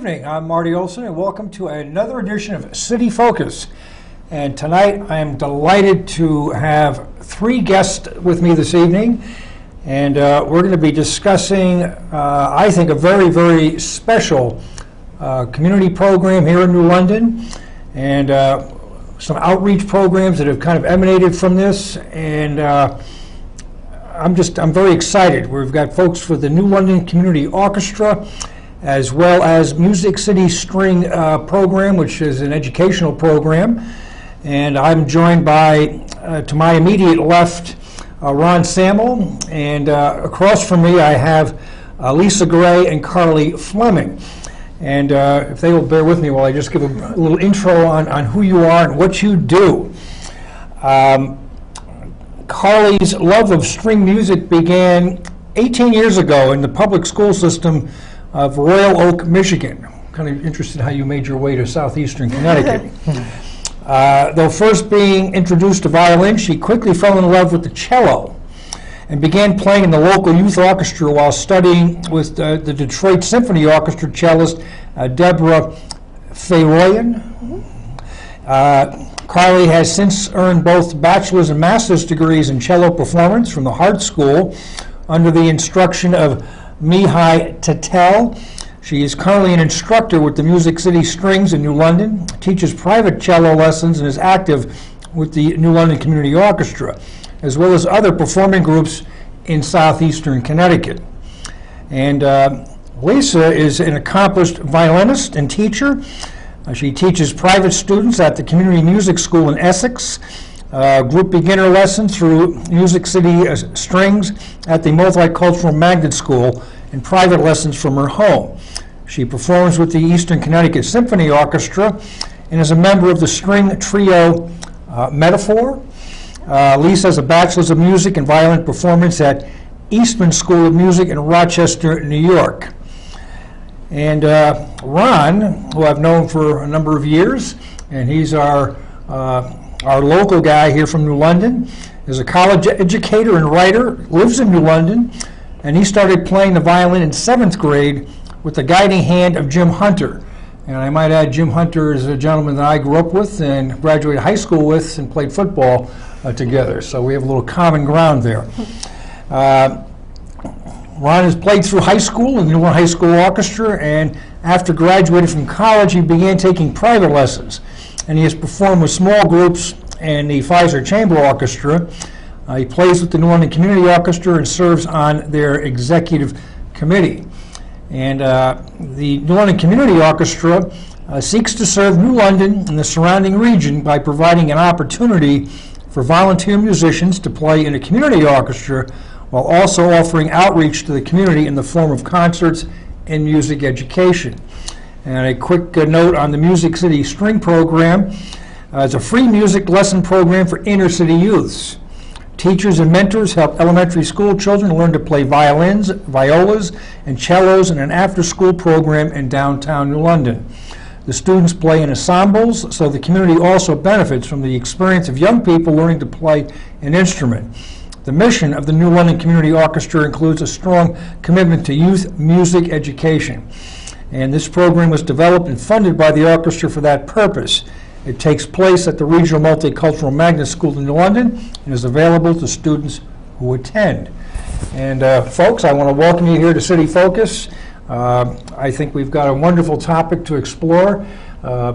evening. I'm Marty Olsen, and welcome to another edition of City Focus. And tonight, I am delighted to have three guests with me this evening, and we're going to be discussing, I think, a very, very special community program here in New London, and some outreach programs that have kind of emanated from this. And I'm very excited. We've got folks for the New London Community Orchestra, as well as Music City String program, which is an educational program. And I'm joined by, to my immediate left, Ron Samul, and across from me I have Lisa Gray and Carly Fleming. And if they will bear with me while I just give a little intro on who you are and what you do. Carly's love of string music began 18 years ago in the public school system of Royal Oak, Michigan. I'm kind of interested how you made your way to southeastern Connecticut. Though first being introduced to violin, she quickly fell in love with the cello and began playing in the local youth orchestra while studying with the Detroit Symphony Orchestra cellist Deborah Feroyan. Carly has since earned both bachelor's and master's degrees in cello performance from the Hart School under the instruction of Mihai Tetel. She is currently an instructor with the Music City Strings in New London, teaches private cello lessons, and is active with the New London Community Orchestra, as well as other performing groups in southeastern Connecticut. And Lisa is an accomplished violinist and teacher. She teaches private students at the Community Music School in Essex, group beginner lessons through Music City Strings at the Multicultural Magnet School, and private lessons from her home. She performs with the Eastern Connecticut Symphony Orchestra and is a member of the string trio Metaphor. Lisa has a Bachelor's of Music and Violin Performance at Eastman School of Music in Rochester, New York. And Ron, who I've known for a number of years, and he's our local guy here from New London, is a college educator and writer, lives in New London, and he started playing the violin in 7th grade with the guiding hand of Jim Hunter. And I might add, Jim Hunter is a gentleman that I grew up with and graduated high school with and played football together. So we have a little common ground there. Ron has played through high school in the New London High School Orchestra, and after graduating from college, he began taking private lessons. And he has performed with small groups in the Pfizer Chamber Orchestra. He plays with the New London Community Orchestra and serves on their executive committee. And the New London Community Orchestra seeks to serve New London and the surrounding region by providing an opportunity for volunteer musicians to play in a community orchestra while also offering outreach to the community in the form of concerts and music education. And a quick note on the Music City String program. It's a free music lesson program for inner city youths. Teachers and mentors help elementary school children learn to play violins, violas, and cellos in an after-school program in downtown New London. The students play in ensembles, so the community also benefits from the experience of young people learning to play an instrument. The mission of the New London Community Orchestra includes a strong commitment to youth music education. And this program was developed and funded by the orchestra for that purpose. It takes place at the Regional Multicultural Magnet School in New London and is available to students who attend. And folks, I want to welcome you here to City Focus. I think we've got a wonderful topic to explore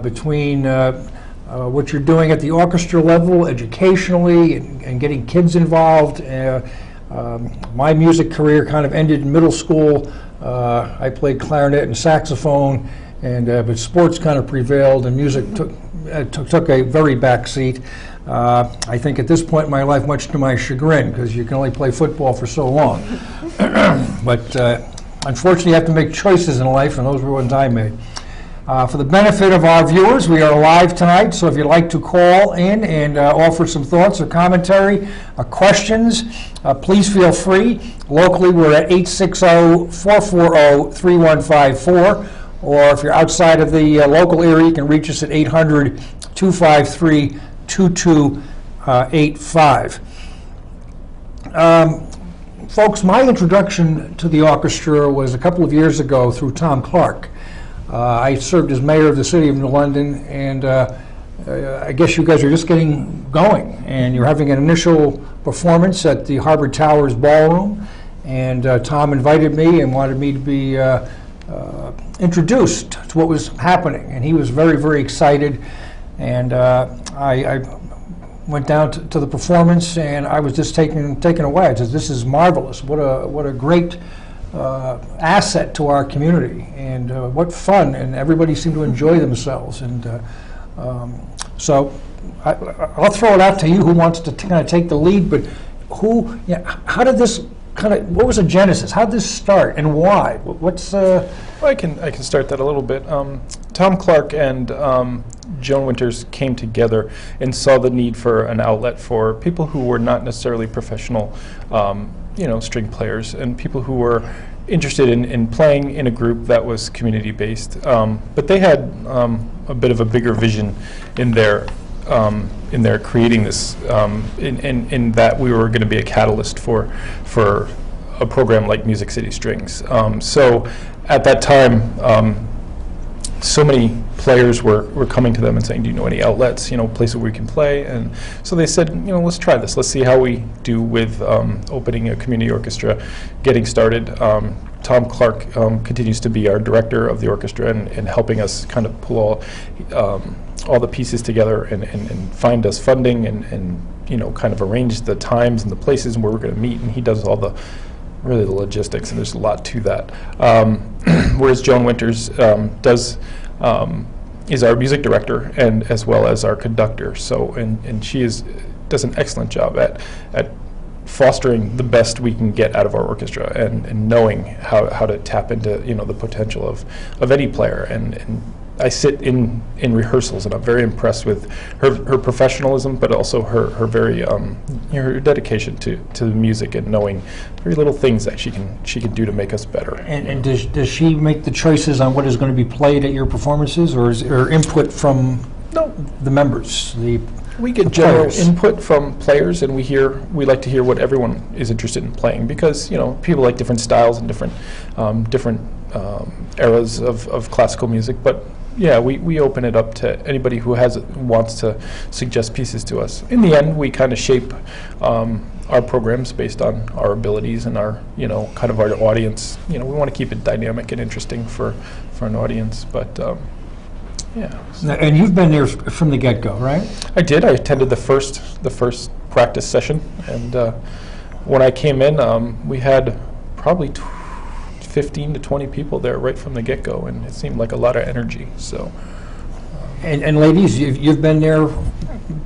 between what you're doing at the orchestra level, educationally, and getting kids involved. My music career kind of ended in middle school. I played clarinet and saxophone, and but sports kind of prevailed, and music took a very back seat. I think at this point in my life, much to my chagrin, because you can only play football for so long. But unfortunately, you have to make choices in life, and those were ones I made. For the benefit of our viewers, we are live tonight, so if you'd like to call in and offer some thoughts or commentary or questions, please feel free. Locally, we're at 860-440-3154, or if you're outside of the local area, you can reach us at 800-253-2285. Folks, my introduction to the orchestra was a couple of years ago through Tom Clark. I served as mayor of the city of New London, and I guess you guys are just getting going, and you're having an initial performance at the Harbor Towers Ballroom, and Tom invited me and wanted me to be introduced to what was happening, and he was very, very excited, and I went down to the performance, and I was just taken away. I said, "This is marvelous! What a great asset to our community, and what fun!" And everybody seemed to enjoy themselves, and so I'll throw it out to you. Who wants to kind of take the lead? But how did this what was the genesis? How did this start, and why? What's Well, I can start that a little bit. Tom Clark and Joan Winters came together and saw the need for an outlet for people who were not necessarily professional, string players, and people who were interested in playing in a group that was community-based. But they had a bit of a bigger vision in their creating this, in that we were going to be a catalyst for a program like Music City Strings. So at that time, so many players were coming to them and saying, "Do you know any outlets, places where we can play?" And so they said, "Let's try this. Let's see how we do with opening a community orchestra, getting started." Tom Clark continues to be our director of the orchestra and helping us kind of pull all the pieces together and find us funding and kind of arrange the times and the places where we're going to meet. And he does all the logistics, and there's a lot to that. Whereas Joan Winters is our music director and as well as our conductor. So and she does an excellent job at fostering the best we can get out of our orchestra and knowing how to tap into the potential of any player. And I sit in rehearsals, and I'm very impressed with her professionalism, but also her very her dedication to the music and knowing very little things that she can do to make us better. And does she make the choices on what is going to be played at your performances, or is there input from the members? We get general input from players, and we like to hear what everyone is interested in playing, because people like different styles and different eras of classical music. But yeah, we open it up to anybody who wants to suggest pieces to us. In the end, we kind of shape our programs based on our abilities and our kind of our audience. We want to keep it dynamic and interesting for an audience, but. Yeah. And you've been there from the get-go, right? I did. I attended the first practice session, and when I came in, we had probably 15 to 20 people there right from the get-go, and it seemed like a lot of energy. So. And ladies, you've been there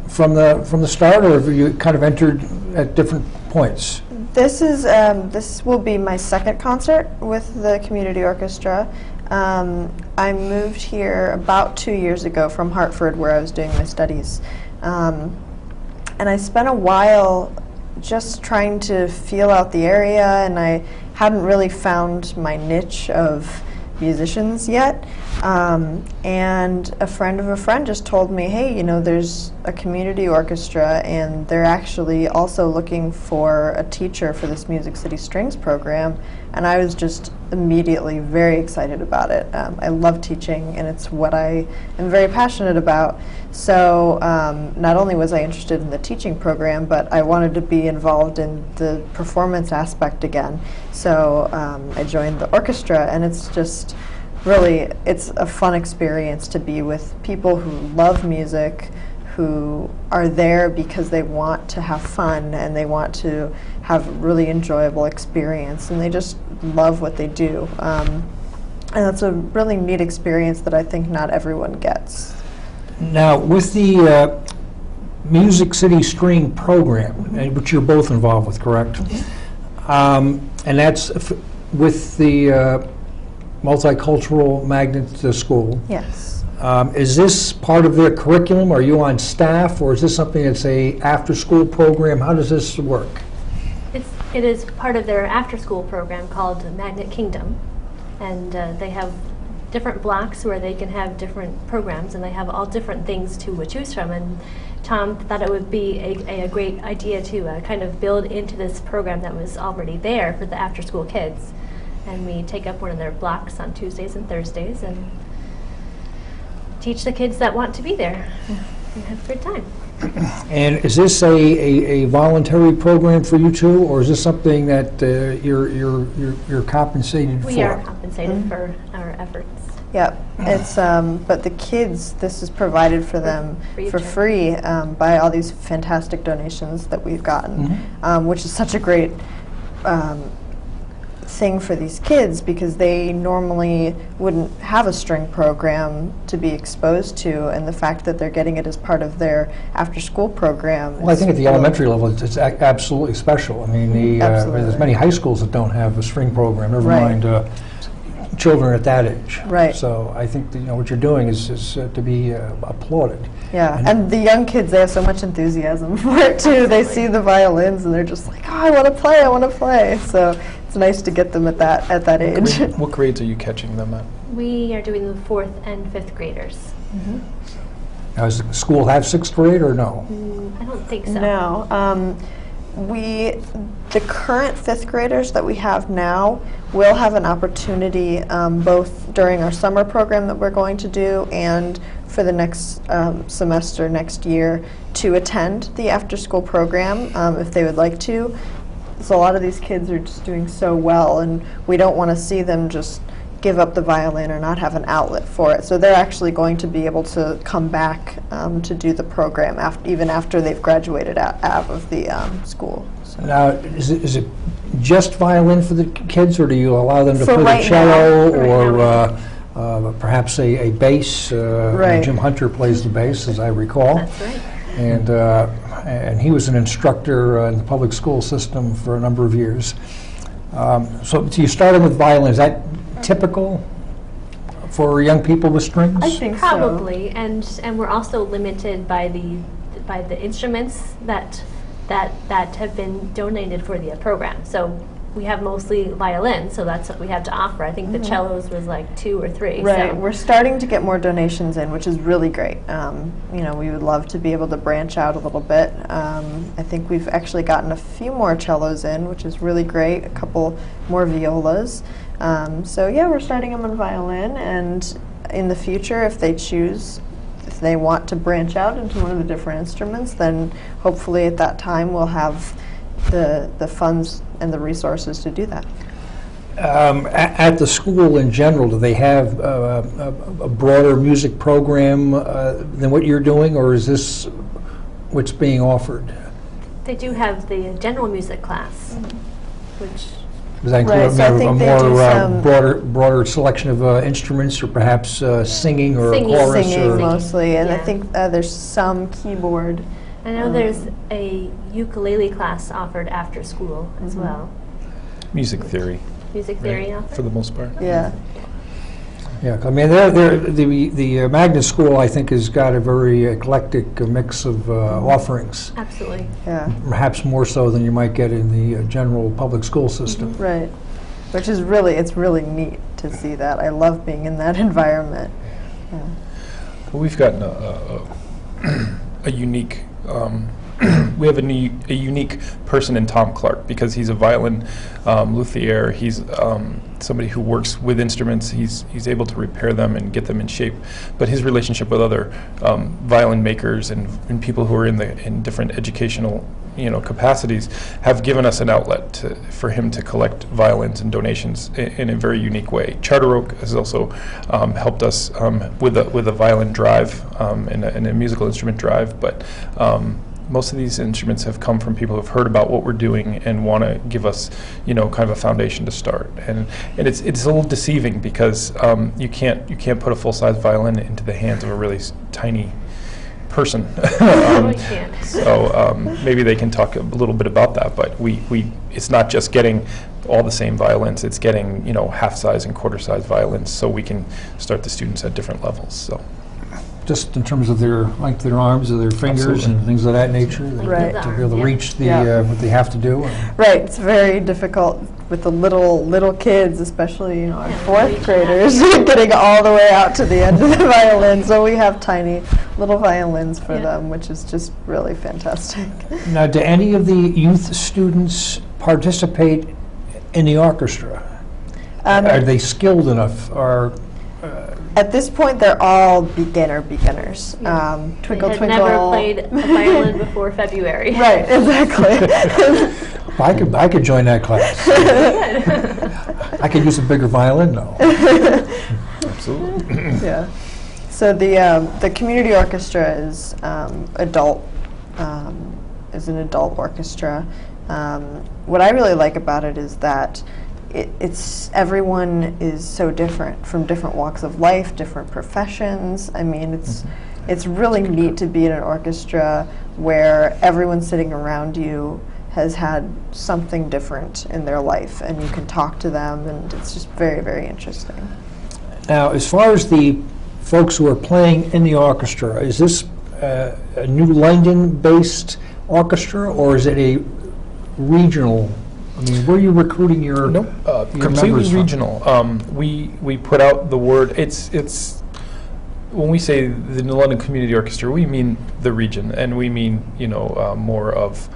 from the start, or have you kind of entered at different points? This will be my second concert with the community orchestra. I moved here about 2 years ago from Hartford, where I was doing my studies. And I spent a while just trying to feel out the area, and I hadn't really found my niche of musicians yet. And a friend of a friend just told me, "Hey, there's a community orchestra, and they're actually also looking for a teacher for this Music City Strings program." And I was just immediately very excited about it. I love teaching, and it's what I am very passionate about. So not only was I interested in the teaching program, but I wanted to be involved in the performance aspect again. So I joined the orchestra, and it's just really, it's a fun experience to be with people who love music, who are there because they want to have fun and they want to have a really enjoyable experience, and they just love what they do. And that's a really neat experience that I think not everyone gets. Now, with the Music City String program, which you're both involved with, correct? Mm-hmm. And that's with the Multicultural Magnet School. Yes. Is this part of their curriculum? Are you on staff, or is this something that's a after-school program? How does this work? It is part of their after-school program called Magnet Kingdom, and they have different blocks where they can have different programs, and they have all different things to choose from. And Tom thought it would be a great idea to kind of build into this program that was already there for the after-school kids. And we take up one of their blocks on Tuesdays and Thursdays, and teach the kids that want to be there and have a good time. And is this a voluntary program for you too, or is this something that you're compensated for? We are compensated for our efforts. Yep, it's, but the kids, this is provided for them for free by all these fantastic donations that we've gotten, which is such a great thing for these kids, because they normally wouldn't have a string program to be exposed to, and the fact that they're getting it as part of their after-school program. Well, I think at the elementary level, it's absolutely special. I mean, there's many high schools that don't have a string program, never mind children at that age. Right. So I think that, what you're doing is to be applauded. Yeah, and the young kids, they have so much enthusiasm for it too. They see the violins and they're just like, oh, I want to play, I want to play. So it's nice to get them at that age. What grades are you catching them at? We are doing the 4th and 5th graders. Now, does the school have 6th grade or no? I don't think so. No. The current 5th graders that we have now will have an opportunity both during our summer program that we're going to do and for the next semester, next year, to attend the after-school program if they would like to. So a lot of these kids are just doing so well, and we don't want to see them just give up the violin or not have an outlet for it. So they're actually going to be able to come back to do the program even after they've graduated out of the school. So. Now, is it just violin for the kids, or do you allow them to For play right the cello now. or perhaps a bass? Jim Hunter plays the bass, as I recall. That's right. And he was an instructor in the public school system for a number of years. So you started with violin. Is that typical for young people with strings? I think probably, and we're also limited by the instruments that have been donated for the program. So we have mostly violins, so that's what we have to offer. I think the cellos was like 2 or 3. Right, so. we're starting to get more donations in, which is really great. We would love to be able to branch out a little bit. I think we've actually gotten a few more cellos in, which is really great, a couple more violas. So yeah, we're starting them on violin, and in the future, if they want to branch out into one of the different instruments, then hopefully at that time we'll have the funds and the resources to do that. At the school in general, do they have a broader music program than what you're doing, or is this what's being offered? They do have the general music class, which... Does that include a more broader selection of instruments, or perhaps singing or a chorus? Singing mostly, and I think there's some keyboard. I know there's a ukulele class offered after school as well. Music theory. Music theory offered? For the most part. Yeah. Yeah, I mean, the Magnet School, I think, has got a very eclectic mix of offerings. Absolutely. Yeah. Perhaps more so than you might get in the general public school system. Right. Which is it's really neat to see that. I love being in that environment. Yeah. Well, we've gotten a unique. We have a unique person in Tom Clark, because he's a violin luthier. He's somebody who works with instruments. He's able to repair them and get them in shape. But his relationship with other violin makers and people who are in different educational capacities have given us an outlet for him to collect violins and donations in a very unique way. Charter Oak has also helped us with a violin drive and a musical instrument drive, but most of these instruments have come from people who've heard about what we're doing and want to give us, kind of a foundation to start. And it's a little deceiving, because you can't put a full-size violin into the hands of a really tiny person. So maybe they can talk a little bit about that. But it's not just getting all the same violins; it's getting half-size and quarter-size violins, so we can start the students at different levels. So. Just in terms of their length of their arms or their fingers. Absolutely. And things of that nature, right. To be able to reach what they have to do. Right, it's very difficult with the little kids, especially our 4th graders, getting all the way out to the end of the violin. So we have tiny little violins for them, which is just really fantastic. Now, do any of the youth students participate in the orchestra? Are they skilled enough, or At this point, they're all beginners. Twinkle, They had twinkle. never played a violin before February. Right, exactly. I could join that class. I could use a bigger violin, though. Absolutely. Yeah. So the community orchestra is is an adult orchestra. What I really like about it is that it's everyone is so different from different walks of life, different professions. I mean, it's really neat to be in an orchestra where everyone sitting around you has had something different in their life, and you can talk to them, and it's just very, very interesting. Now, as far as the folks who are playing in the orchestra, is this a New London-based orchestra, or is it a regional? I mean, where are you recruiting your Nope, your completely members from? regional. We put out the word. It's when we say the New London Community Orchestra, we mean the region, and we mean more of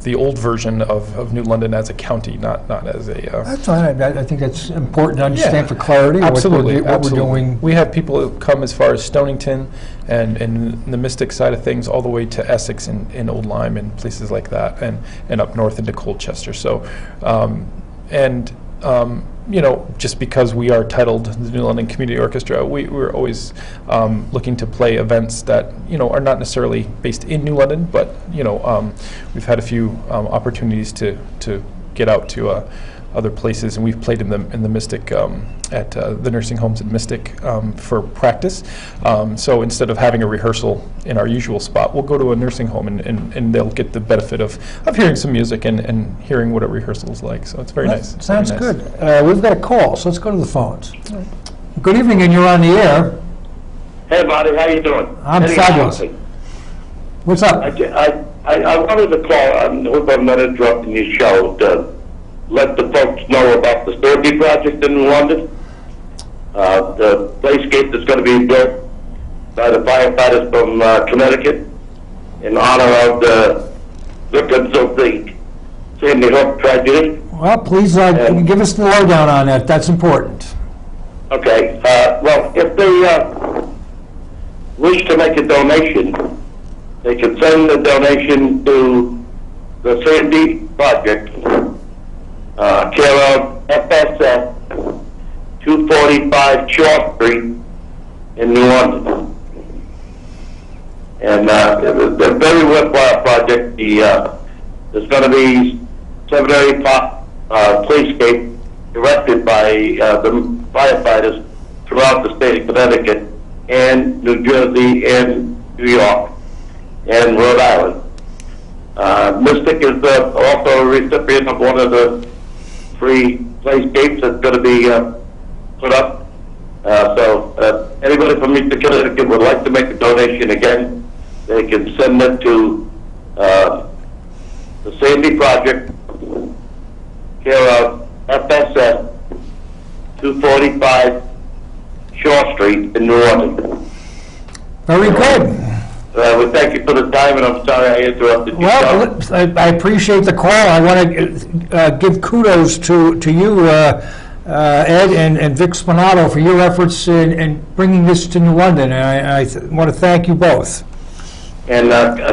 the old version of New London as a county, not as a. That's fine. I think that's important to understand Yeah, for clarity. Absolutely, what we're doing. We have people who come as far as Stonington and the Mystic side of things, all the way to Essex and Old Lyme and places like that, and up north into Colchester. So, just because we are titled the New London Community Orchestra, we're always looking to play events that are not necessarily based in New London, but we've had a few opportunities to get out to other places, and we've played in the Mystic at the nursing homes in Mystic for practice. So instead of having a rehearsal in our usual spot, we'll go to a nursing home and they'll get the benefit of hearing some music and hearing what a rehearsal is like. So it's very nice. It's very Sounds nice. good. We've got a call, so let's go to the phones. Good evening, and you're on the air. Hey, Marty, how you doing? I'm Eddie fabulous. Hamilton. What's up? I wanted to call, I hope I'm not interrupting your show, to let the folks know about the Sturkey project in London. The playscape that's going to be built by the firefighters from Connecticut in honor of the victims of the Sandy Hook tragedy. Well, please give us the lowdown on that. That's important. Okay, well, if they wish to make a donation, they can send the donation to the Sandy Project, care of FSS, 245 Shore Street in New London. And it's a very worthwhile project. There's going to be 7 or 8 playscape erected by the firefighters throughout the state of Connecticut and New Jersey and New York and Rhode Island. Mystic is also a recipient of one of the free playscapes that's going to be put up. So anybody from Eastern Connecticut would like to make a donation again, they can send it to the Sandy Project, care of FSS, 245 Shore Street in New London. Very good. We thank you for the time, and I'm sorry I interrupted you. Well, I appreciate the call. I want to give kudos to you, Ed and Vic Spinato, for your efforts in bringing this to New London, and I want to thank you both. And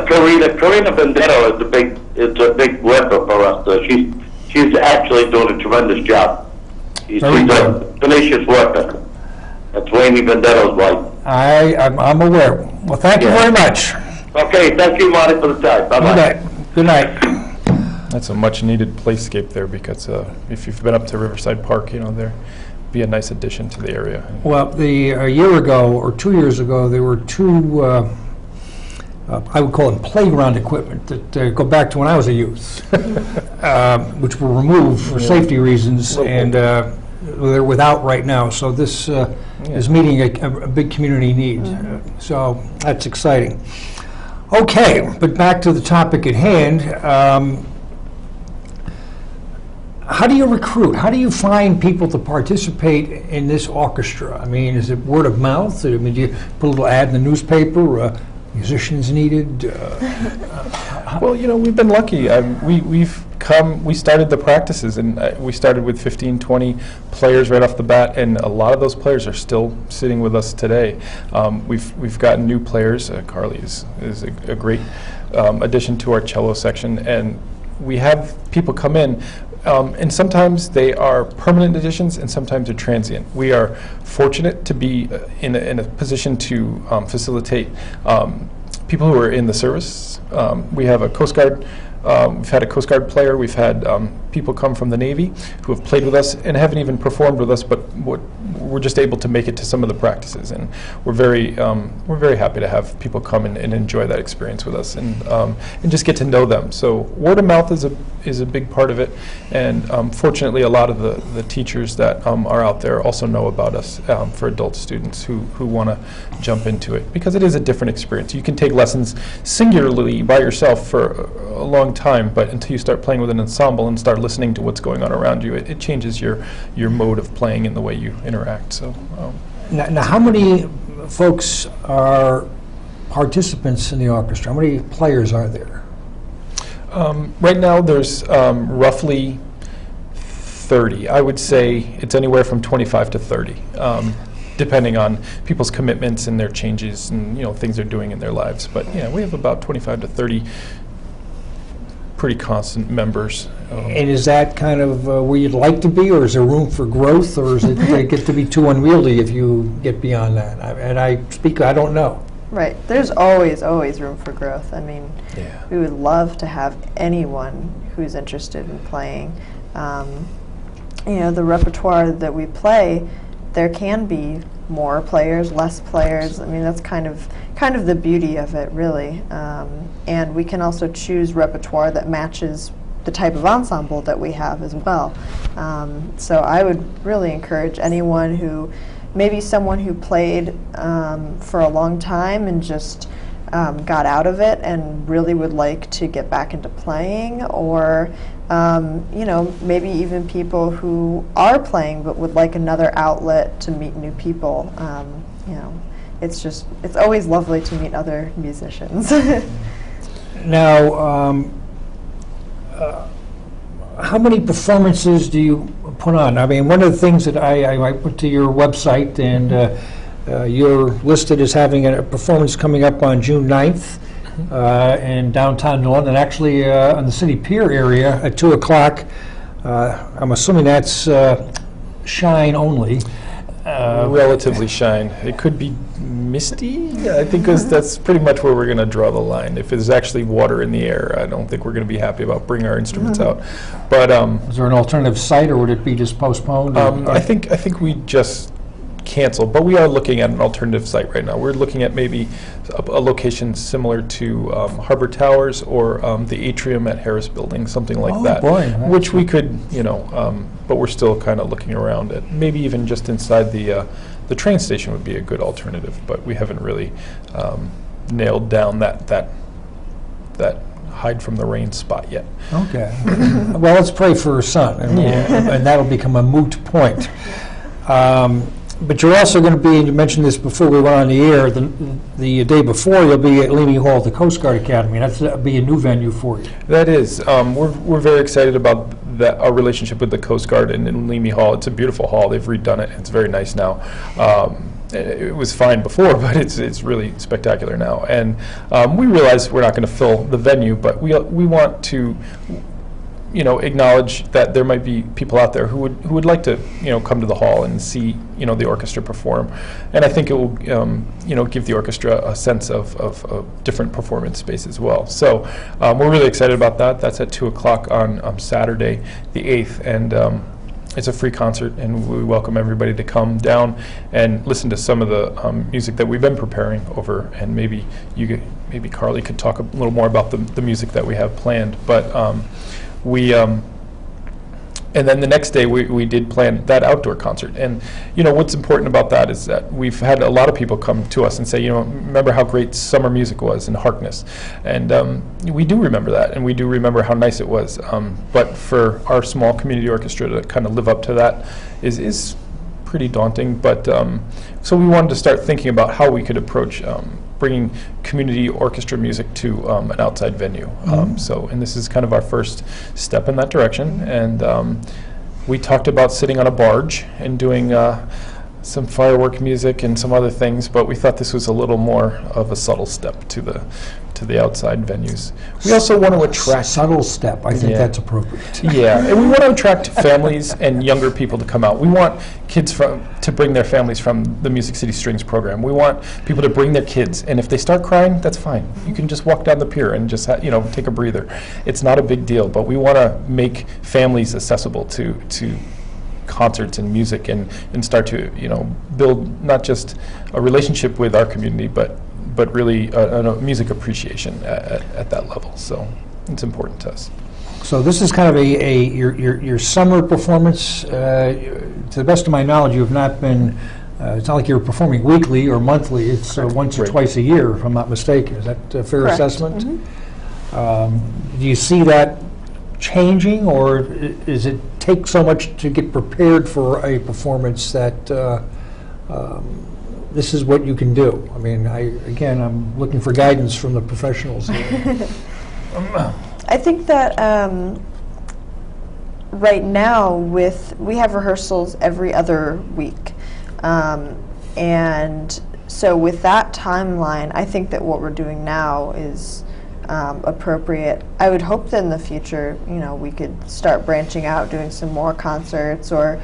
Karina Vendetto is a big worker for us. She's actually doing a tremendous job. She's a tenacious worker. That's Wayne Vendetto's wife. I'm aware. Well, thank you very much. Okay, thank you, Marty, for the time. Bye-bye. Good night. That's a much-needed playscape there, because if you've been up to Riverside Park, there be a nice addition to the area. Well, a year ago or 2 years ago, there were two, I would call them playground equipment that go back to when I was a youth, which were removed for safety reasons, and they're without right now. So this is meeting a big community need. So that's exciting. Okay, but back to the topic at hand. How do you recruit? How do you find people to participate in this orchestra? I mean, is it word of mouth? I mean, do you put a little ad in the newspaper? musicians needed? Well, you know, we've been lucky. We started the practices, and we started with 15, 20 players right off the bat, and a lot of those players are still sitting with us today. We've gotten new players. Carly is a great addition to our cello section, and we have people come in, and sometimes they are permanent additions, and sometimes they're transient. We are fortunate to be in a position to facilitate people who are in the service. We have a Coast Guard. We've had a Coast Guard player. We've had people come from the Navy who have played with us and haven't even performed with us, but we're just able to make it to some of the practices, and we're very happy to have people come and enjoy that experience with us, and just get to know them. So word of mouth is a big part of it, and fortunately, a lot of the teachers that are out there also know about us for adult students who want to jump into it, because it is a different experience. You can take lessons singularly by yourself for a long time, but until you start playing with an ensemble and start listening to what's going on around you, it changes your mode of playing and the way you interact. So, Now, how many folks are participants in the orchestra? How many players are there? right now, there's roughly 30. I would say it's anywhere from 25 to 30. Depending on people's commitments and their changes and things they're doing in their lives. But yeah, we have about 25 to 30 pretty constant members. And is that kind of where you'd like to be, or is there room for growth, or is it get to be too unwieldy if you get beyond that? I don't know. Right. There's always room for growth. I mean, Yeah. we would love to have anyone who's interested in playing. The repertoire that we play, there can be more players, less players. I mean, that's kind of the beauty of it, really. And we can also choose repertoire that matches the type of ensemble that we have as well. So I would really encourage anyone who, maybe someone who played for a long time and just got out of it and really would like to get back into playing, or maybe even people who are playing but would like another outlet to meet new people. It's always lovely to meet other musicians. Now, how many performances do you put on? I mean, one of the things that I went to your website, and you're listed as having a performance coming up on June 9th in downtown New London, actually on the City Pier area at 2 o'clock. I'm assuming that's shine only. Relatively shine. It could be misty, I think, because that's pretty much where we're going to draw the line. If there's actually water in the air, I don't think we're going to be happy about bringing our instruments out. But is there an alternative site, or would it be just postponed? I think we just canceled, but we are looking at an alternative site right now. We're looking at maybe a location similar to Harbor Towers or the atrium at Harris Building, something like that. Boy, which we could, but we're still kind of looking around at. Maybe even just inside the train station would be a good alternative, but we haven't really nailed down that hide from the rain spot yet. Okay. Well, let's pray for sun, and that'll become a moot point. But you're also going to be, and you mentioned this before we went on the air, the day before you'll be at Leamy Hall at the Coast Guard Academy. That'll be a new venue for you. That is. We're very excited about our relationship with the Coast Guard in Leamy Hall. It's a beautiful hall. They've redone it. It's very nice now. It was fine before, but it's really spectacular now. And we realize we're not going to fill the venue, but we want to acknowledge that there might be people out there who would like to, come to the hall and see, the orchestra perform. And I think it will, give the orchestra a sense of different performance space as well. So we're really excited about that. That's at 2 o'clock on Saturday, the 8th. And it's a free concert, and we welcome everybody to come down and listen to some of the music that we've been preparing over. And maybe Carly could talk a little more about the music that we have planned. But and then the next day we did plan that outdoor concert. And what's important about that is that we've had a lot of people come to us and say, remember how great summer music was in Harkness. And we do remember that, and we do remember how nice it was. But for our small community orchestra to kind of live up to that is pretty daunting. But so we wanted to start thinking about how we could approach bringing community orchestra music to an outside venue. And this is kind of our first step in that direction. And we talked about sitting on a barge and doing some firework music and some other things, but we thought this was a little more of a subtle step to the outside venues. We also want to attract... Subtle step, I think that's appropriate. Yeah, and we want to attract families and younger people to come out. We want kids to bring their families from the Music City Strings program. We want people to bring their kids, and if they start crying, that's fine. You can just walk down the pier and just take a breather. It's not a big deal, but we want to make families accessible to concerts and music and start to build not just a relationship with our community, but really a music appreciation at that level. So it's important to us. So this is kind of your summer performance. To the best of my knowledge, you have not been. It's not like you're performing weekly or monthly. It's once or twice a year, if I'm not mistaken. Is that a fair Correct. assessment? Do you see that changing, or does it take so much to get prepared for a performance that this is what you can do? I mean, I'm looking for guidance from the professionals here. I think that right now we have rehearsals every other week. And so with that timeline, I think that what we're doing now is appropriate. I would hope that in the future, we could start branching out, doing some more concerts, or,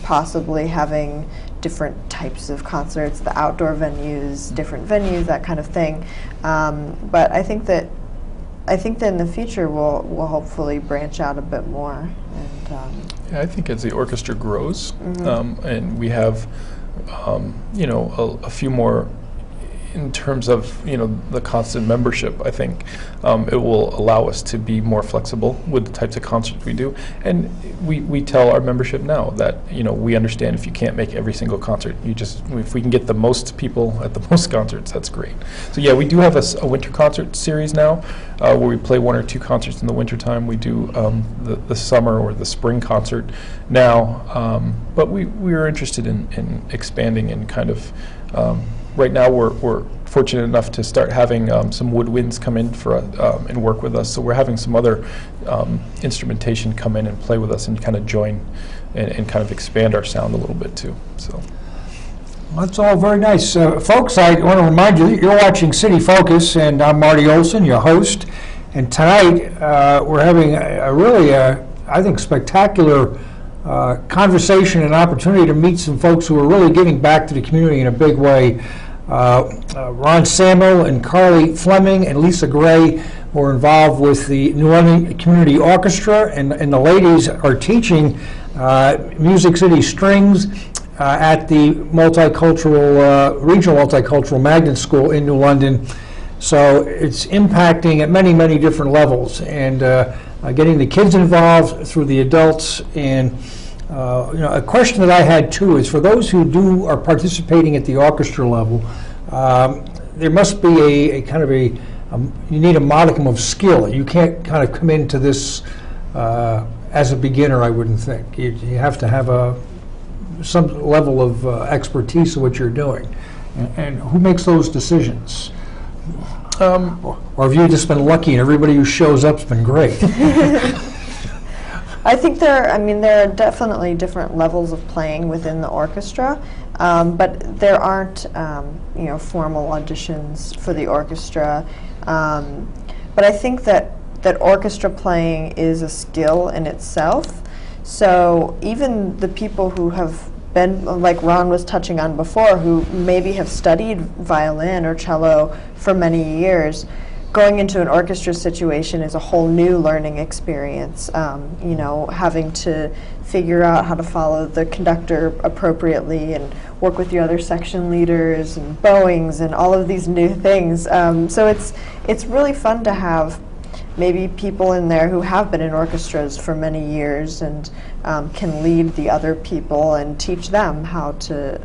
possibly having different types of concerts, the outdoor venues, different venues, that kind of thing. But I think that in the future we'll hopefully branch out a bit more. And, I think as the orchestra grows, and we have, a few more in terms of the constant membership, I think it will allow us to be more flexible with the types of concerts we do. And we tell our membership now that we understand if you can't make every single concert, if we can get the most people at the most concerts, that's great. So yeah, we do have a winter concert series now where we play 1 or 2 concerts in the winter time. We do the summer or the spring concert now, but we are interested in expanding and kind of. Right now, we're fortunate enough to start having some woodwinds come in for and work with us. So we're having some other instrumentation come in and play with us and kind of join and kind of expand our sound a little bit too. So That's all very nice. Folks, I want to remind you that you're watching City Focus, and I'm Marty Olsen, your host. And tonight, we're having a really, I think, spectacular conversation and opportunity to meet some folks who are really giving back to the community in a big way. Ron Samul and Carly Fleming and Lisa Gray were involved with the New London Community Orchestra, and the ladies are teaching Music City Strings at the Regional Multicultural Magnet School in New London. So it's impacting at many, many different levels, and getting the kids involved through the adults. And a question that I had too is, for those who are participating at the orchestra level, there must be a kind of you need a modicum of skill. You can't kind of come into this as a beginner, I wouldn't think. You have to have some level of expertise of what you're doing. And who makes those decisions? Or have you just been lucky and everybody who shows up's been great? I think there are definitely different levels of playing within the orchestra, but there aren't formal auditions for the orchestra. But I think that orchestra playing is a skill in itself. So even the people who have been, like Ron was touching on before, who maybe have studied violin or cello for many years, going into an orchestra situation is a whole new learning experience. Having to figure out how to follow the conductor appropriately and work with your other section leaders and bowings and all of these new things. So it's really fun to have maybe people in there who have been in orchestras for many years and can lead the other people and teach them how to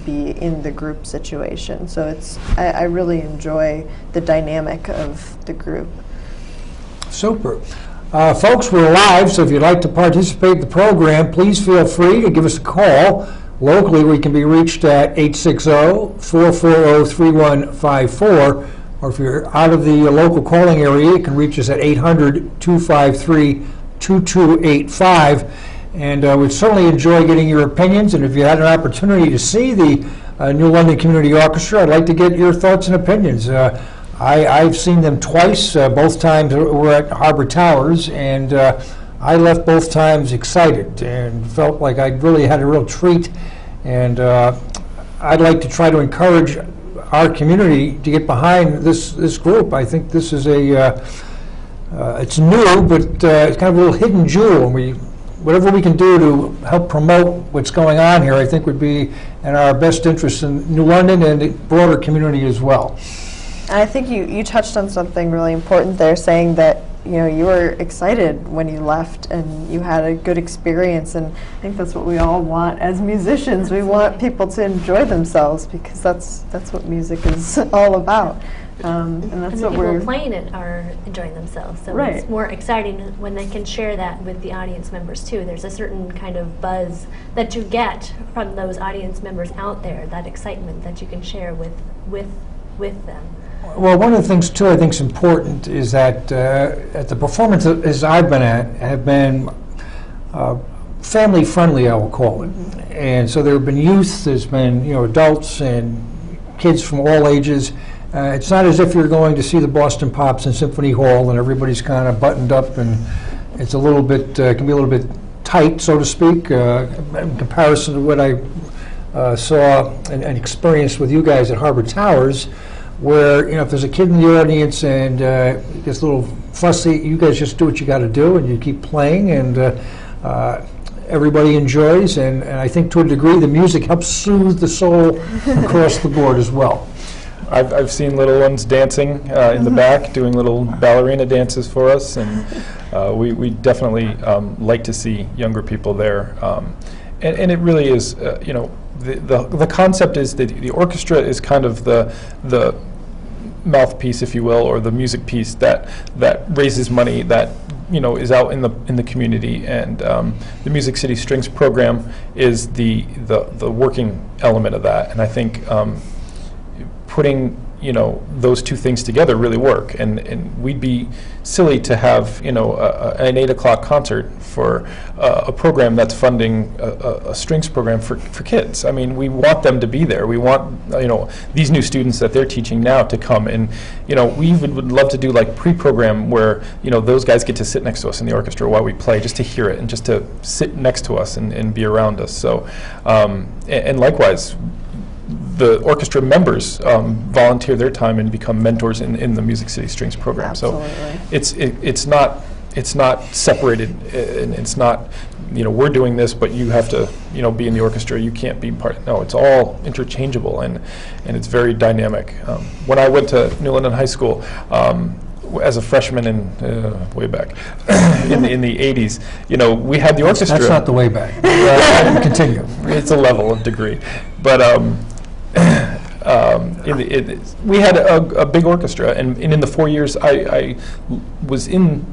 be in the group situation. So I really enjoy the dynamic of the group. Super. Folks, we're live, so if you'd like to participate in the program, please feel free to give us a call. Locally, we can be reached at 860-440-3154, or if you're out of the local calling area, you can reach us at 800-253-2285. And we'd certainly enjoy getting your opinions, and if you had an opportunity to see the New London Community Orchestra, I'd like to get your thoughts and opinions. I've seen them twice. Both times were at Harbor Towers, and I left both times excited and felt like I really had a real treat. And I'd like to try to encourage our community to get behind this group. I think this is it's new, but it's kind of a little hidden jewel. And whatever we can do to help promote what's going on here, I think would be in our best interest in New London and the broader community as well. And I think you touched on something really important there, saying that you were excited when you left and you had a good experience, and I think that's what we all want as musicians. We want people to enjoy themselves, because that's what music is all about. And that's and the what people we're playing it are enjoying themselves, so Right. it's more exciting when they can share that with the audience members too. There's a certain kind of buzz that you get from those audience members out there, that excitement that you can share with them. Well, one of the things, too, I think is important is that at the performances I've been at have been family-friendly, I will call it. And so there have been youth, there's been adults and kids from all ages. It's not as if you're going to see the Boston Pops in Symphony Hall and everybody's kind of buttoned up, and it's a little bit, can be a little bit tight, so to speak, in comparison to what I saw and experienced with you guys at Harbor Towers, where if there's a kid in the audience and it gets a little fussy, you guys just do what you got to do and you keep playing, and everybody enjoys, and I think to a degree the music helps soothe the soul across the board as well. I've seen little ones dancing in the back, doing little ballerina dances for us, and we definitely like to see younger people there. And it really is, the concept is that the orchestra is kind of the mouthpiece, if you will, or the music piece that raises money, that is out in the community, and the Music City Strings program is the working element of that. And I think putting those two things together really work, and we'd be silly to have an 8 o'clock concert for a program that's funding a strings program for kids. I mean, we want them to be there. We want these new students that they're teaching now to come, and we would love to do like pre-program where those guys get to sit next to us in the orchestra while we play, just to hear it and just to sit next to us and be around us. So and likewise, the orchestra members volunteer their time and become mentors in the Music City Strings program. Absolutely. So it's not separated, and it's not we're doing this, but you have to be in the orchestra. You can't be part. No, it's all interchangeable, and it's very dynamic. When I went to New London High School, as a freshman in way back in the 80s, we had the orchestra. That's not the way back. Continue. It's a level of degree, but we had a big orchestra, and in the 4 years I was in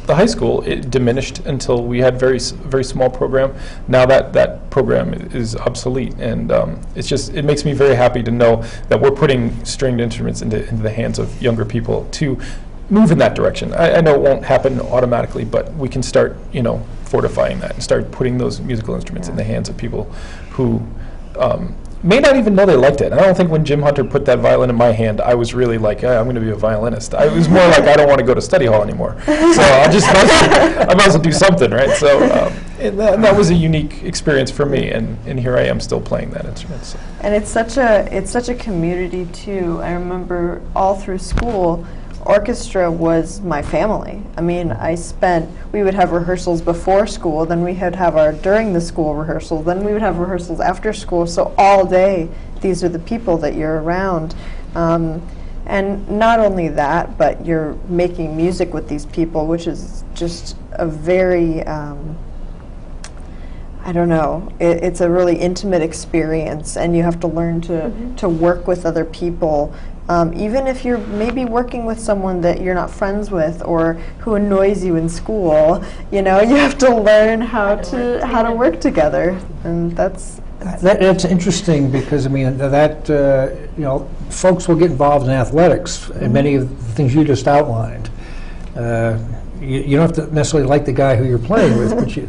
the high school, it diminished until we had very small program. Now that program is obsolete, and it makes me very happy to know that we're putting stringed instruments into the hands of younger people to move in that direction. I know it won't happen automatically, but we can start fortifying that and start putting those musical instruments in the hands of people who may not even know they liked it. And I don't think when Jim Hunter put that violin in my hand, I was really like, I'm going to be a violinist. I was more like, I don't want to go to study hall anymore. So I might as well do something, right? So and that was a unique experience for me, and here I am still playing that instrument. So. And it's such a community too. I remember all through school, orchestra was my family. I mean, we would have rehearsals before school, then we would have our during the school rehearsal, then we would have rehearsals after school, so all day these are the people that you're around. And not only that, but you're making music with these people, which is just a very, I don't know, it's a really intimate experience, and you have to learn to work with other people. Even if you're maybe working with someone that you're not friends with or who annoys you in school, you have to learn how to work together, and that's That's interesting because, I mean, you know, folks will get involved in athletics and many of the things you just outlined. You don't have to necessarily like the guy who you're playing with, but you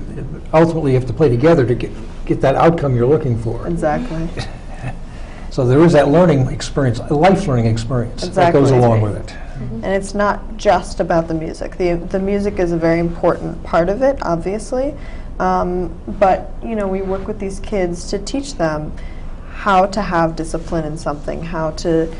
ultimately have to play together to get that outcome you're looking for. Exactly. So there is that learning experience, a life learning experience that goes along with it. And it's not just about the music. The music is a very important part of it, obviously. But, you know, we work with these kids to teach them how to have discipline in something, how to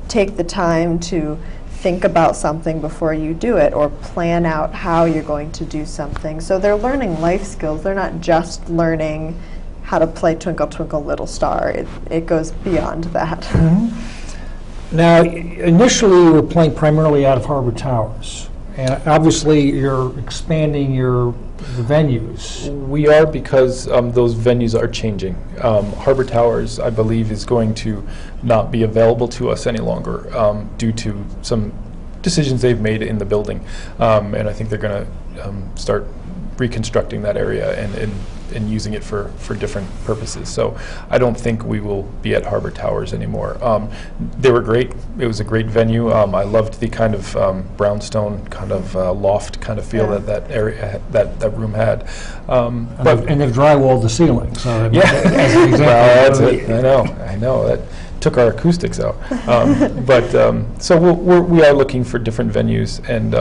take the time to think about something before you do it, or plan out how you're going to do something. So they're learning life skills. They're not just learning how to play Twinkle Twinkle Little Star. It goes beyond that. Mm-hmm. Now, initially you were playing primarily out of Harbor Towers, and obviously you're expanding the venues. We are, because those venues are changing. Harbor Towers, I believe, is going to not be available to us any longer due to some decisions they've made in the building. And I think they're going to start reconstructing that area and using it for different purposes. So I don't think we will be at Harbor Towers anymore. They were great. It was a great venue. I loved the kind of brownstone kind of loft kind of feel that area, that room had. And they've drywalled the ceiling. So I mean, yeah, as an example, well, that's it. I know that took our acoustics out. So we are looking for different venues, and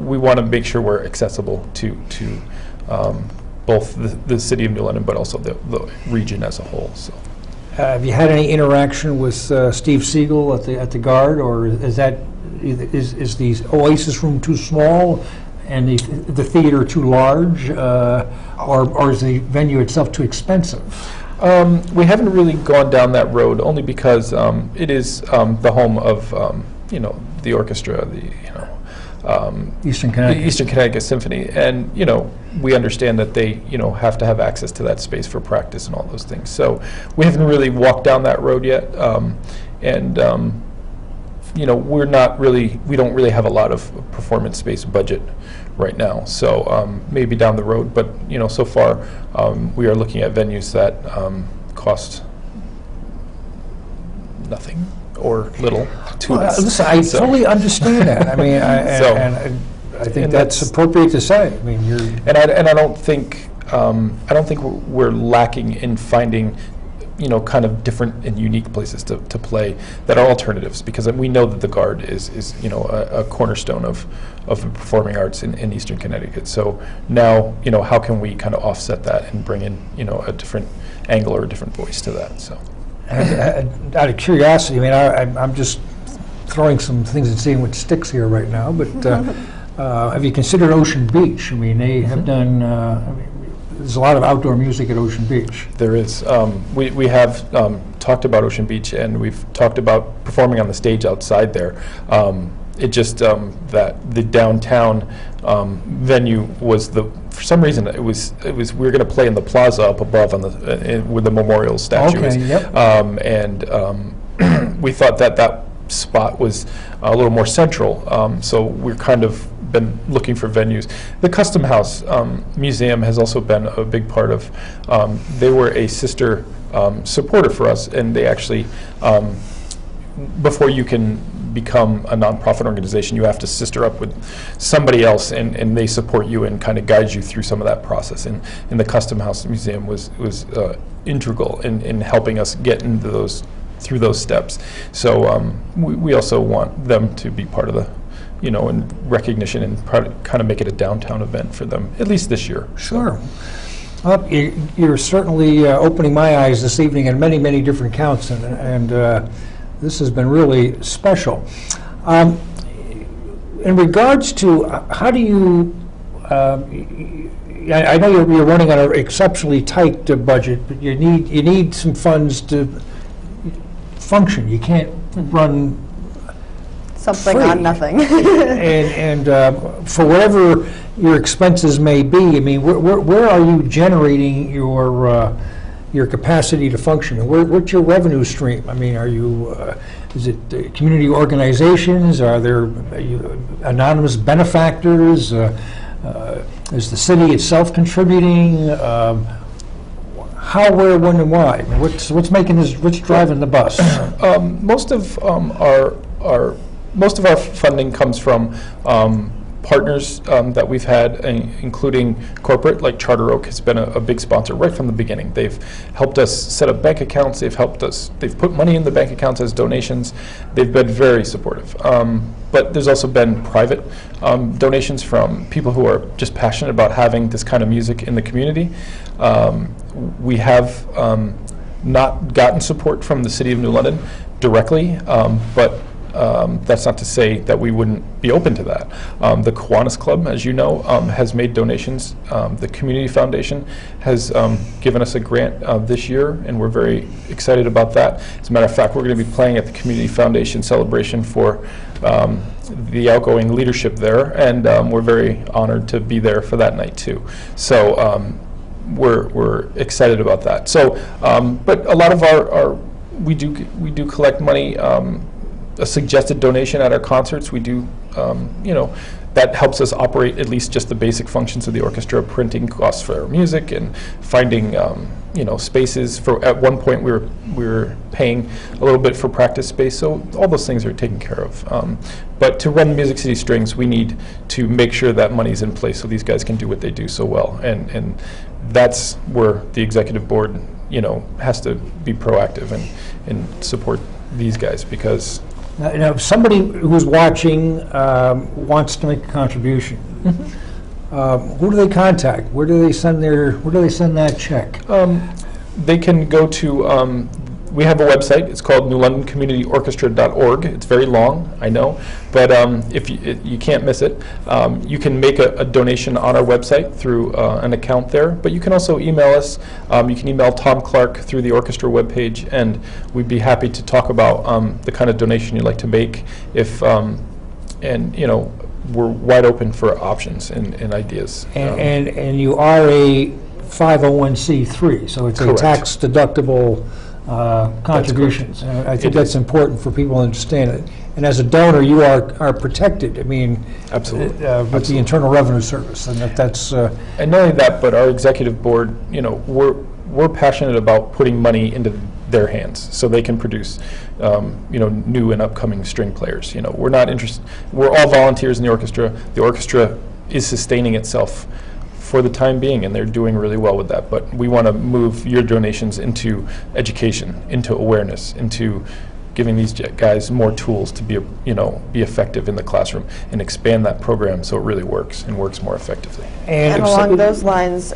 we want to make sure we're accessible to both the city of New London, but also the region as a whole. So, have you had any interaction with Steve Siegel at the Guard, or is the Oasis room too small and the theater too large, or is the venue itself too expensive? We haven't really gone down that road, only because it is the home of the orchestra, Eastern the Connecticut. Eastern Connecticut Symphony, and we understand that they have to have access to that space for practice and all those things. So we haven't really walked down that road yet, we don't really have a lot of performance space budget right now. So maybe down the road, but so far we are looking at venues that cost nothing or little to us. Listen, I fully understand that. I mean, I think that's appropriate to say. I mean, I don't think we're lacking in finding kind of different and unique places to play that are alternatives, because we know that the Guard is a cornerstone of the performing arts in Eastern Connecticut. So now how can we kind of offset that and bring in a different angle or a different voice to that? So. Out of curiosity, I mean, I'm just throwing some things and seeing what sticks here right now, but have you considered Ocean Beach? I mean, they have done, there's a lot of outdoor music at Ocean Beach. There is. We have talked about Ocean Beach, and we've talked about performing on the stage outside there. It just that the downtown venue was for some reason it was we were going to play in the plaza up above on where the memorial statue is. Yep. We thought that spot was a little more central, so we're kind of been looking for venues. The Custom House Museum has also been a big part of. They were a sister supporter for us, and they actually before you can become a nonprofit organization, you have to sister up with somebody else, and they support you and kind of guide you through some of that process. And the Custom House Museum was integral in helping us get into through those steps. So we also want them to be part of the, in recognition, and kind of make it a downtown event for them, at least this year. Sure. Well, you're certainly opening my eyes this evening on many, many different counts, and this has been really special. In regards to how do you, I know you're running on an exceptionally tight budget, but you need some funds to function. You can't run something free. On nothing. and for whatever your expenses may be, I mean, where are you generating your capacity to function? What's your revenue stream? I mean, are you, is it community organizations? Are you anonymous benefactors? Is the city itself contributing? how, where, when, and why? What's making this? What's driving the bus? Most of our funding comes from partners that we've had, including corporate, like Charter Oak has been a big sponsor right from the beginning. They've helped us set up bank accounts. They've put money in the bank accounts as donations. They've been very supportive. But there's also been private donations from people who are just passionate about having this kind of music in the community. We have not gotten support from the City of New London directly, but that's not to say that we wouldn't be open to that. The Kiwanis Club, as you know, has made donations. The Community Foundation has given us a grant this year, and we're very excited about that. As a matter of fact, we're going to be playing at the Community Foundation celebration for the outgoing leadership there, and we're very honored to be there for that night too. So we're excited about that. So, but a lot of we do collect money. A suggested donation at our concerts. We do, that helps us operate at least just the basic functions of the orchestra, printing costs for our music and finding, spaces. At one point we were paying a little bit for practice space, so all those things are taken care of. But to run Music City Strings, we need to make sure that money's in place so these guys can do what they do so well, and that's where the executive board, has to be proactive and support these guys, because Now, if somebody who's watching wants to make a contribution, who do they contact? Where do they send that check? they can go to, we have a website. It's called newlondoncommunityorchestra.org. It's very long, I know, but if you can't miss it. You can make a donation on our website through an account there, but you can also email us. You can email Tom Clark through the orchestra webpage, and we'd be happy to talk about the kind of donation you'd like to make. If and we're wide open for options and ideas. And you are a 501c3, so it's Correct. a tax-deductible contributions. I think that's important for people to understand it. And as a donor, you are protected. I mean, Absolutely. With Absolutely. the Internal Revenue Service, and that's. And not only that, but our executive board, we're passionate about putting money into their hands so they can produce, new and upcoming string players. We're not interested. We're all volunteers in the orchestra. The orchestra is sustaining itself for the time being, and they're doing really well with that. But we want to move your donations into education, into awareness, into giving these guys more tools to be effective in the classroom and expand that program so it really works and works more effectively. And along those lines,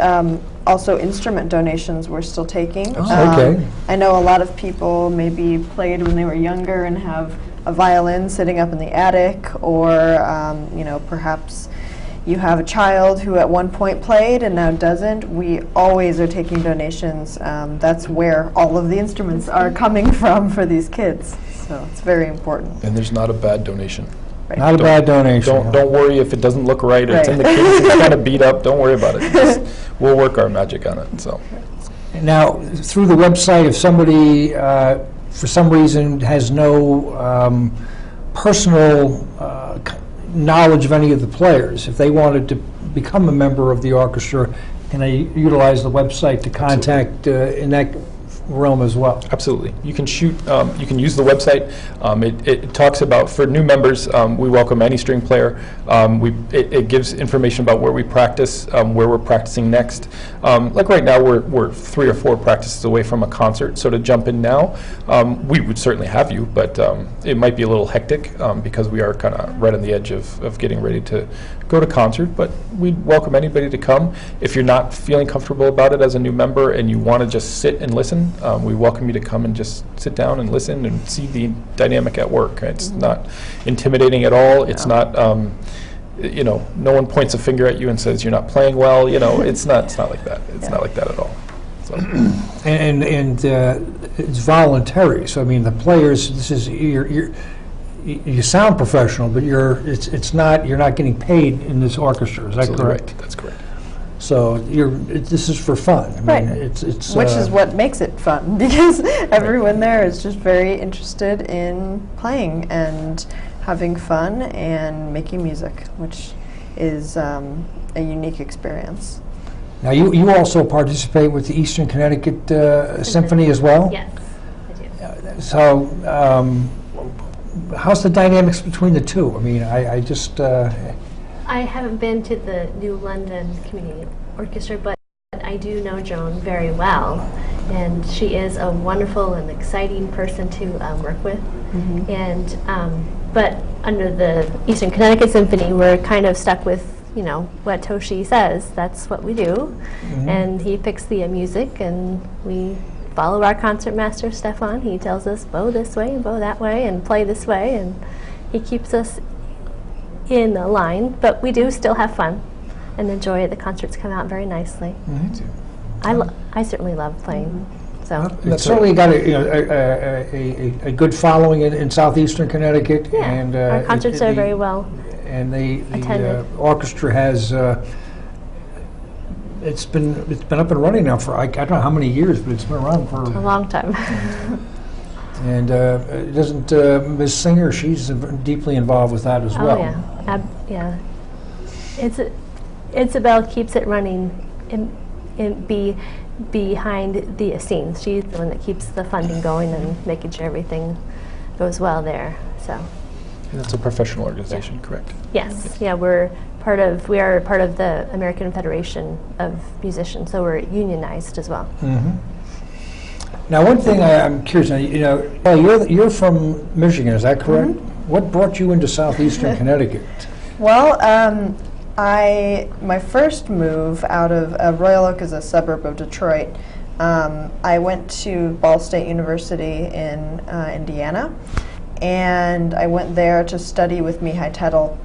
also instrument donations we're still taking. Okay. I know a lot of people maybe played when they were younger and have a violin sitting up in the attic, or perhaps you have a child who at one point played and now doesn't. We always are taking donations. That's where all of the instruments are coming from for these kids. So it's very important. And there's not a bad donation. Right. Not a bad donation. Don't worry if it doesn't look right or it's in the case, it's kind of beat up. Don't worry about it. We'll work our magic on it. So. Now, through the website, if somebody, for some reason, has no personal knowledge of any of the players, if they wanted to become a member of the orchestra, can they utilize the website to contact in that realm as well? Absolutely. You can shoot, you can use the website. It talks about, for new members, we welcome any string player. It gives information about where we practice, where we're practicing next. Like right now, we're 3 or 4 practices away from a concert, so to jump in now, we would certainly have you, but it might be a little hectic because we are kind of right on the edge of getting ready to go to concert, but we'd welcome anybody to come. If you're not feeling comfortable about it as a new member and you want to just sit and listen, we welcome you to come and just sit down and listen and see the dynamic at work. It's not intimidating at all. It's not, no one points a finger at you and says you're not playing well. It's not like that. It's not like that at all. So. And it's voluntary. So I mean, the players. This is you sound professional, but you're not getting paid in this orchestra. Is that Absolutely correct? Right. That's correct. So this is for fun. I mean, Right. It's Which is what makes it fun, because everyone there is just very interested in playing and having fun and making music, which is a unique experience. Now, you also participate with the Eastern Connecticut Symphony as well? Yes, I do. So, how's the dynamics between the two? I mean, I just... I haven't been to the New London Community Orchestra, but I do know Joan very well, and she is a wonderful and exciting person to work with. And but under the Eastern Connecticut Symphony, we're kind of stuck with, you know, what Toshi says. That's what we do, and he picks the music, and we follow our concertmaster Stefan. He tells us bow this way and bow that way and play this way, and he keeps us in a line. But we do still have fun and enjoy it. The concerts come out very nicely. I certainly love playing. So It's certainly got a good following in southeastern Connecticut. yeah, And our concerts are very well. And the attended. orchestra has it's been up and running now for I don't know how many years, but it's been around for A long time. And doesn't Ms. Singer? She's deeply involved with that as well. Oh yeah, Isabel keeps it running behind the scenes. She's the one that keeps the funding going and making sure everything goes well there. So. And it's a professional organization, correct? Yes, yeah, we are part of the American Federation of Musicians, so we're unionized as well. Now, one thing I'm curious. Now, you know, well, you're from Michigan, is that correct? What brought you into southeastern Connecticut? Well, my first move out of Royal Oak is a suburb of Detroit. I went to Ball State University in Indiana, and I went there to study with Mihai Tettel.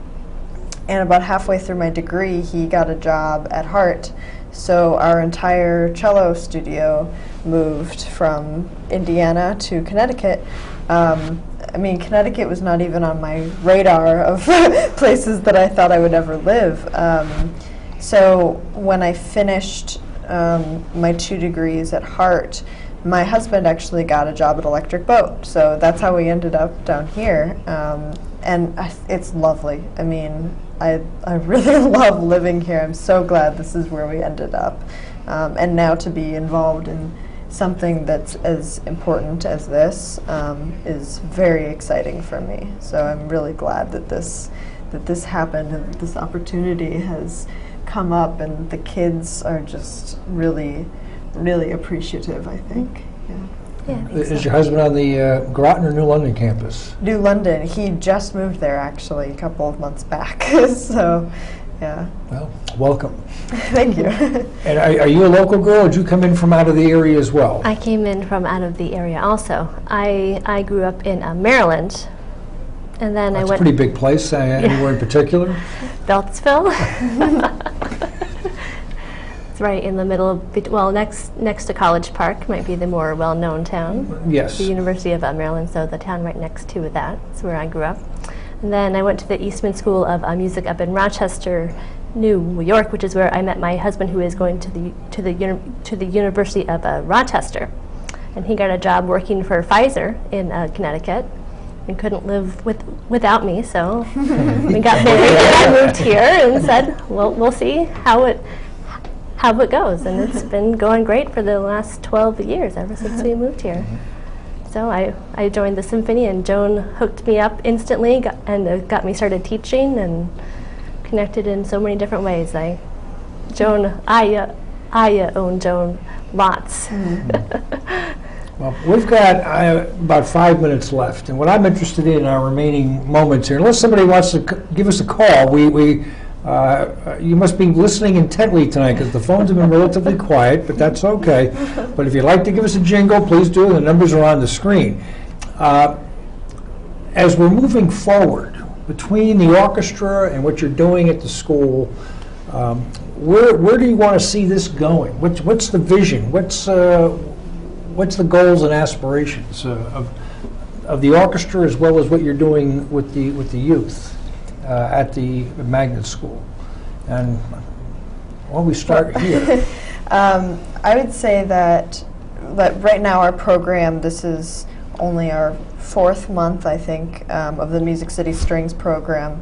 And about halfway through my degree, he got a job at Hart. So our entire cello studio moved from Indiana to Connecticut. I mean, Connecticut was not even on my radar of places that I thought I would ever live. So when I finished my 2 degrees at Hart, my husband actually got a job at Electric Boat. So that's how we ended up down here. And it's lovely. I mean, I really love living here. I'm so glad this is where we ended up. And now to be involved in something that's as important as this is very exciting for me. So I'm really glad that this happened and that this opportunity has come up, and the kids are just really, really appreciative, I think. Yeah, I think Is so. your husband on the Groton or New London campus? New London. He just moved there actually a couple of months back. So, yeah. Well, welcome. Thank you. And are you a local girl, or did you come in from out of the area as well? I came in from out of the area also. I grew up in Maryland, and then That's I went a pretty big place. Anywhere in particular? Beltsville. It's right in the middle of, well, next to College Park, might be the more well-known town. Yes. The University of Maryland, so the town right next to that is where I grew up. And then I went to the Eastman School of Music up in Rochester, New York, which is where I met my husband, who is going to the University of Rochester, and he got a job working for Pfizer in Connecticut, and couldn't live without me, so we got married and I moved here and said, well, we'll see how it goes, and it's been going great for the last 12 years, ever since we moved here. So I joined the symphony, and Joan hooked me up instantly and got me started teaching and connected in so many different ways. I own Joan lots. Well, we've got about 5 minutes left, and what I'm interested in our remaining moments here, unless somebody wants to give us a call, you must be listening intently tonight because the phones have been relatively quiet, but that's okay. But if you'd like to give us a jingle, please do. The numbers are on the screen. As we're moving forward between the orchestra and what you're doing at the school, where do you want to see this going? What's the vision? What's the goals and aspirations of the orchestra, as well as what you're doing with the youth at the magnet school? And we start here. I would say that right now our program, this is only our 4th month, I think, of the Music City Strings program.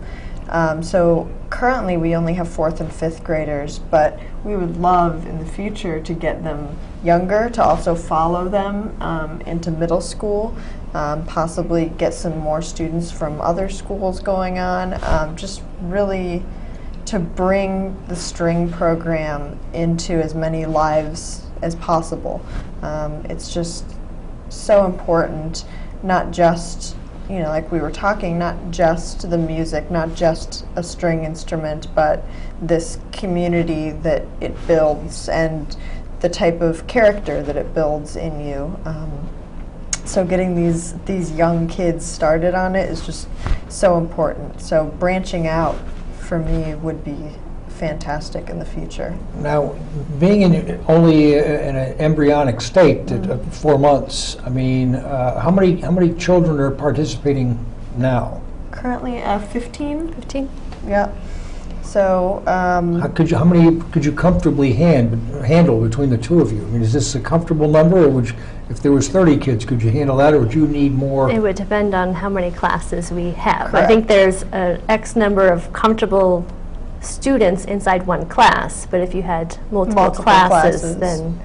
So currently we only have 4th and 5th graders, but we would love in the future to get them younger, to also follow them into middle school, possibly get some more students from other schools going on, just really to bring the string program into as many lives as possible. It's just so important, not just, you know, like we were talking, not just the music, not just a string instrument, but this community that it builds and the type of character that it builds in you. So getting these young kids started on it is just so important. So branching out for me would be fantastic in the future. Now, being only in an embryonic state at 4 months, I mean, how many children are participating now? Currently 15. 15? Yeah. So How many could you comfortably handle between the two of you? I mean, is this a comfortable number, or if there was 30 kids, could you handle that, or would you need more? It would depend on how many classes we have. Correct. I think there's an X number of comfortable students inside one class, but if you had multiple classes, then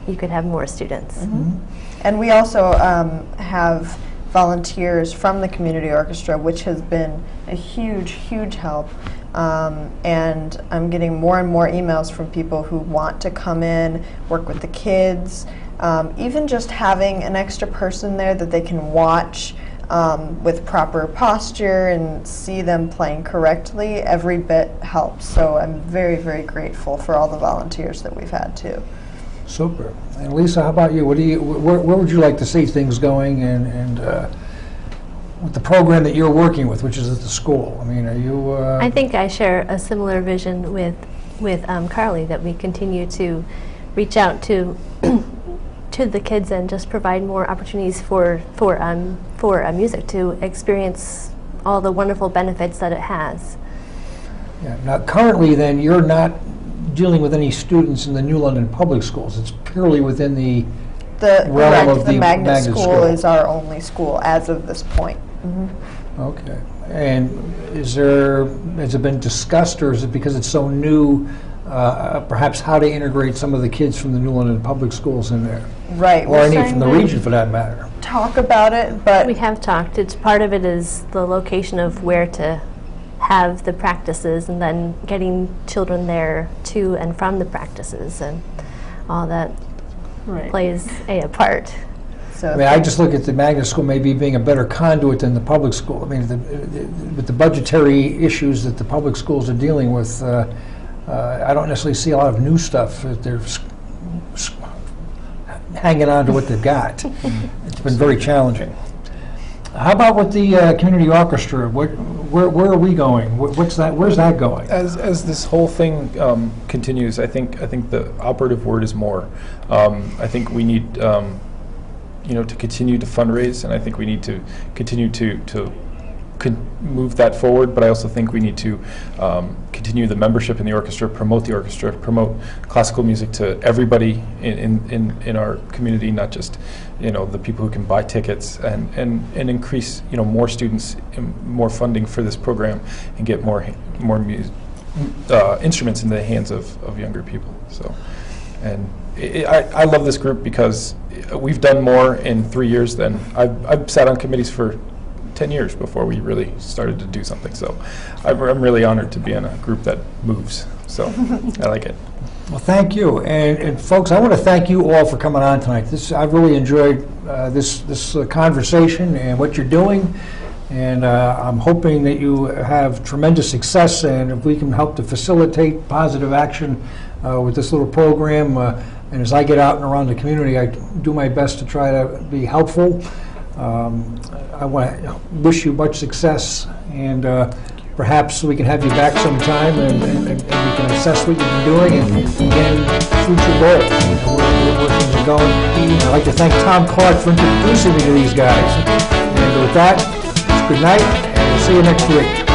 you could have more students. Mm-hmm. And we also have volunteers from the community orchestra, which has been a huge, huge help. And I'm getting more and more emails from people who want to come in, work with the kids, even just having an extra person there that they can watch with proper posture and see them playing correctly, every bit helps. So I'm very, very grateful for all the volunteers that we've had too. Super. And Lisa, how about you? Where would you like to see things going, and with the program that you're working with, which is at the school? I mean, are you? I think I share a similar vision with Carly, that we continue to reach out to to the kids and just provide more opportunities for music to experience all the wonderful benefits that it has. Yeah. Now, currently, then, you're not dealing with any students in the New London Public Schools. It's purely within the realm of the magnet school. Is our only school as of this point. Mm-hmm. Okay. And has it been discussed, or is it because it's so new, perhaps how to integrate some of the kids from the New London Public Schools in there? Right. Or any from the region, for that matter. Talk about it, but we have talked. It's part of it is the location of where to have the practices, and then getting children there to and from the practices, and all that plays a part. So I mean, I just look at the magnet school maybe being a better conduit than the public school. I mean, with the budgetary issues that the public schools are dealing with, I don't necessarily see a lot of new stuff. They're hanging on to what they've got. It's been very challenging. How about with the community orchestra? Where are we going? Where's that going? As this whole thing continues, I think the operative word is more. I think we need to continue to fundraise, and I think we need to continue to move that forward. But I also think we need to continue the membership in the orchestra, promote classical music to everybody in our community, not just the people who can buy tickets, and increase more students, more funding for this program, and get more instruments in the hands of younger people. So, and I love this group because we've done more in 3 years than I've sat on committees for 10 years before we really started to do something. So I'm really honored to be in a group that moves. So I like it. Well, thank you. And folks, I want to thank you all for coming on tonight. I've really enjoyed this conversation and what you're doing. And I'm hoping that you have tremendous success, and if we can help to facilitate positive action with this little program, and as I get out and around the community, I do my best to try to be helpful. I want to wish you much success, and perhaps we can have you back sometime, and we can assess what you've been doing and future goals, where things are going. I'd like to thank Tom Clark for introducing me to these guys. And with that, good night, and we'll see you next week.